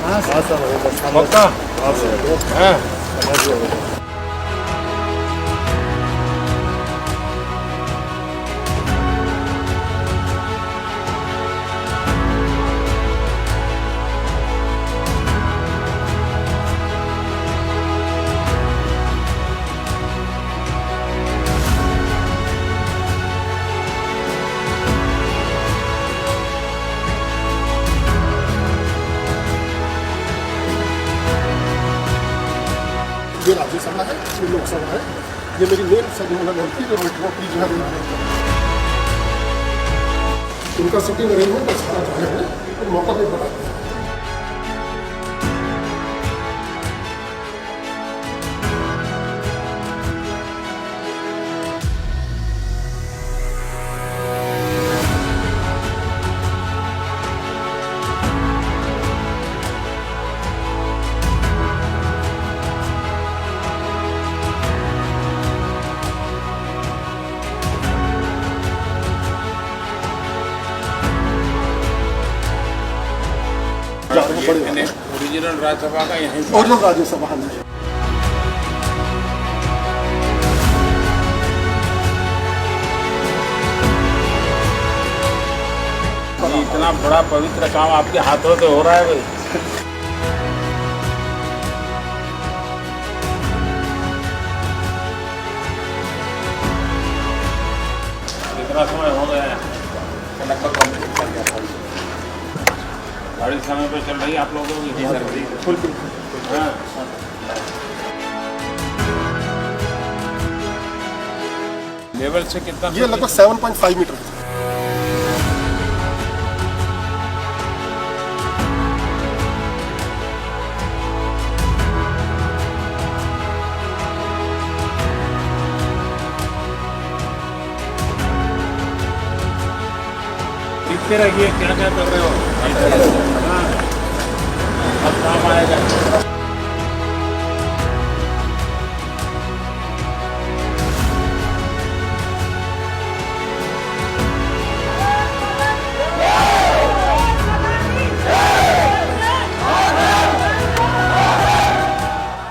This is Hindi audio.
हाँ सर पक्का हाँ। ये राज्यसभा है, ये लोकसभा है, ये मेरी मेन मतलब एमपी जो नौकरी जो है उनका सिटिंग अरेंजमेंट सारा जो है तो मौका पे बताते हैं। ओरिजिनल राज्यसभा का यहीं ओरिजिनल राज्यसभा है। इतना बड़ा पवित्र काम आपके हाथों से हो रहा है भाई। कितना समय हो गया है? लगभग कंप्लीट कर दिया। गाड़ी समय पे चल रही है आप लोगों की? फुल हाँ। लेवल से कितना? ये लगभग 7.5 मीटर है। दिखते रहिए क्या क्या कर रहे हो। हाँ, अब काम आएगा।